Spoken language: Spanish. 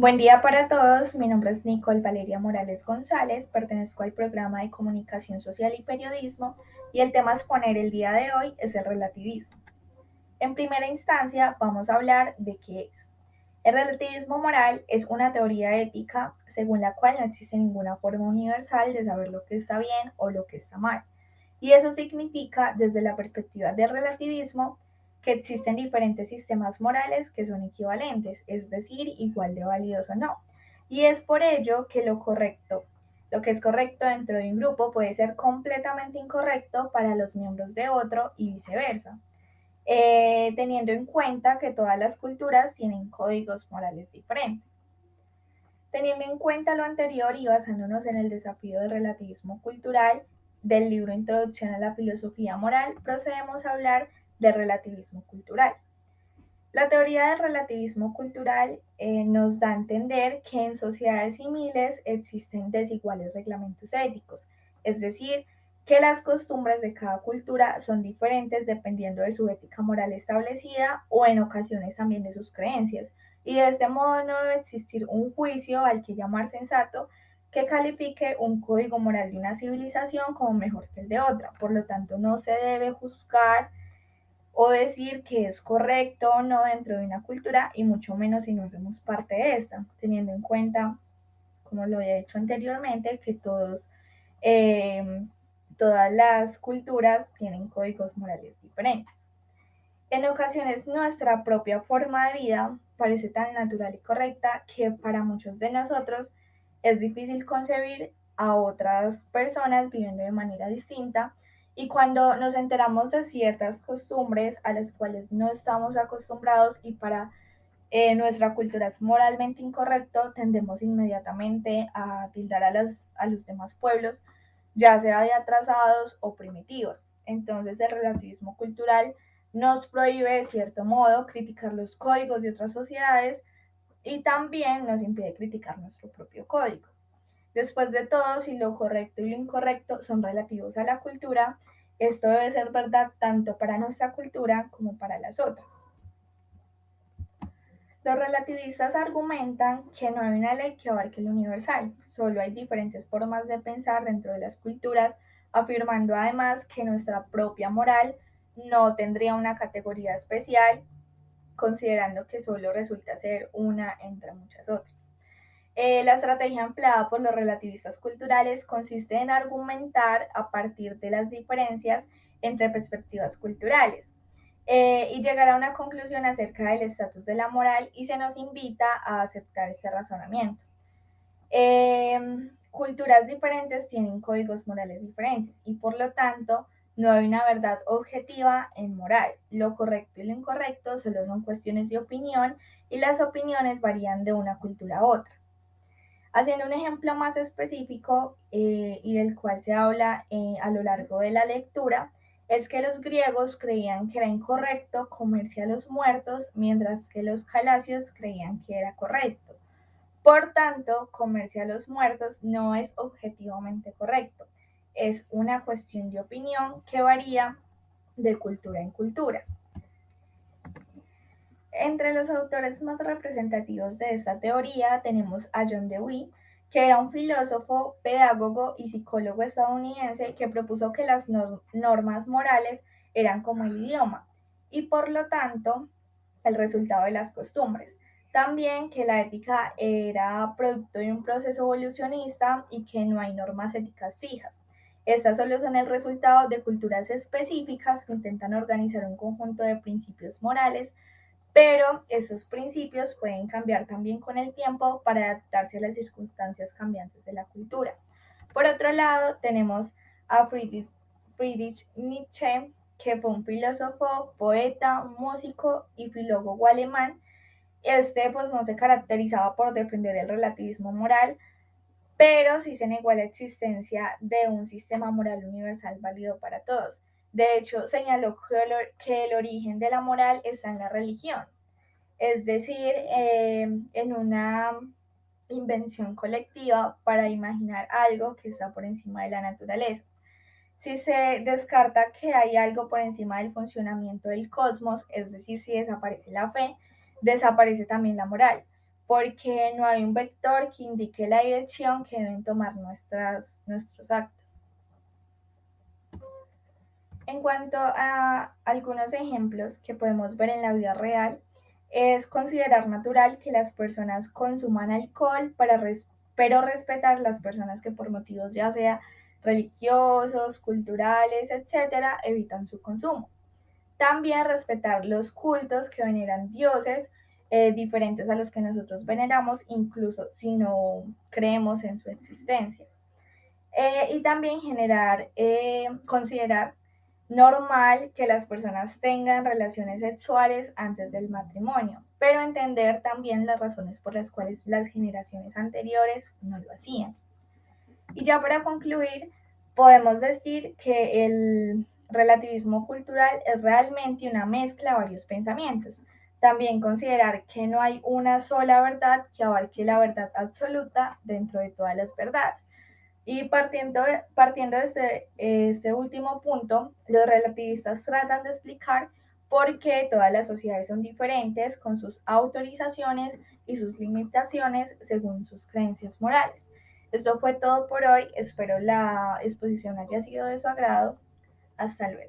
Buen día para todos, mi nombre es Nicole Valeria Morales González, pertenezco al programa de Comunicación Social y Periodismo y el tema a exponer el día de hoy es el relativismo. En primera instancia vamos a hablar de qué es. El relativismo moral es una teoría ética según la cual no existe ninguna forma universal de saber lo que está bien o lo que está mal. Y eso significa, desde la perspectiva del relativismo, que existen diferentes sistemas morales que son equivalentes, es decir, igual de válidos o no. Y es por ello que lo que es correcto dentro de un grupo puede ser completamente incorrecto para los miembros de otro y viceversa, teniendo en cuenta que todas las culturas tienen códigos morales diferentes. Teniendo en cuenta lo anterior y basándonos en el desafío del relativismo cultural del libro Introducción a la Filosofía Moral, procedemos a hablar del relativismo cultural. La teoría del relativismo cultural nos da a entender que en sociedades similares existen desiguales reglamentos éticos, es decir, que las costumbres de cada cultura son diferentes dependiendo de su ética moral establecida o en ocasiones también de sus creencias, y de este modo no debe existir un juicio al que llamar sensato que califique un código moral de una civilización como mejor que el de otra. Por lo tanto, no se debe juzgar o decir que es correcto o no dentro de una cultura y mucho menos si no hacemos parte de esta, teniendo en cuenta, como lo había dicho anteriormente, que eh, todas las culturas tienen códigos morales diferentes. En ocasiones nuestra propia forma de vida parece tan natural y correcta que para muchos de nosotros es difícil concebir a otras personas viviendo de manera distinta, y cuando nos enteramos de ciertas costumbres a las cuales no estamos acostumbrados y para nuestra cultura es moralmente incorrecto, tendemos inmediatamente a tildar a los demás pueblos, ya sea de atrasados o primitivos. Entonces el relativismo cultural nos prohíbe de cierto modo criticar los códigos de otras sociedades y también nos impide criticar nuestro propio código. Después de todo, si lo correcto y lo incorrecto son relativos a la cultura, esto debe ser verdad tanto para nuestra cultura como para las otras. Los relativistas argumentan que no hay una ley que abarque lo universal, solo hay diferentes formas de pensar dentro de las culturas, afirmando además que nuestra propia moral no tendría una categoría especial, considerando que solo resulta ser una entre muchas otras. La estrategia empleada por los relativistas culturales consiste en argumentar a partir de las diferencias entre perspectivas culturales, y llegar a una conclusión acerca del estatus de la moral, y se nos invita a aceptar este razonamiento. Culturas diferentes tienen códigos morales diferentes y por lo tanto no hay una verdad objetiva en moral. Lo correcto y lo incorrecto solo son cuestiones de opinión y las opiniones varían de una cultura a otra. Haciendo un ejemplo más específico, y del cual se habla a lo largo de la lectura, es que los griegos creían que era incorrecto comerse a los muertos, mientras que los calasios creían que era correcto. Por tanto, comerse a los muertos no es objetivamente correcto, es una cuestión de opinión que varía de cultura en cultura. Entre los autores más representativos de esta teoría tenemos a John Dewey, que era un filósofo, pedagogo y psicólogo estadounidense que propuso que las normas morales eran como el idioma y por lo tanto el resultado de las costumbres. También que la ética era producto de un proceso evolucionista y que no hay normas éticas fijas. Estas solo son el resultado de culturas específicas que intentan organizar un conjunto de principios morales, pero esos principios pueden cambiar también con el tiempo para adaptarse a las circunstancias cambiantes de la cultura. Por otro lado, tenemos a Friedrich Nietzsche, que fue un filósofo, poeta, músico y filólogo alemán. Este pues no se caracterizaba por defender el relativismo moral, pero sí se negó a la existencia de un sistema moral universal válido para todos. De hecho, señaló que el origen de la moral está en la religión, es decir, en una invención colectiva para imaginar algo que está por encima de la naturaleza. Si se descarta que hay algo por encima del funcionamiento del cosmos, es decir, si desaparece la fe, desaparece también la moral. porque no hay un vector que indique la dirección que deben tomar nuestros actos. En cuanto a algunos ejemplos que podemos ver en la vida real, es considerar natural que las personas consuman alcohol, pero respetar las personas que por motivos ya sea religiosos, culturales, etcétera, evitan su consumo. También respetar los cultos que veneran dioses diferentes a los que nosotros veneramos, incluso si no creemos en su existencia. Y también considerar normal que las personas tengan relaciones sexuales antes del matrimonio, pero entender también las razones por las cuales las generaciones anteriores no lo hacían. Y ya para concluir, podemos decir que el relativismo cultural es realmente una mezcla de varios pensamientos. También considerar que no hay una sola verdad que abarque la verdad absoluta dentro de todas las verdades. Y partiendo de este último punto, los relativistas tratan de explicar por qué todas las sociedades son diferentes con sus autorizaciones y sus limitaciones según sus creencias morales. Esto fue todo por hoy. Espero la exposición haya sido de su agrado. Hasta luego.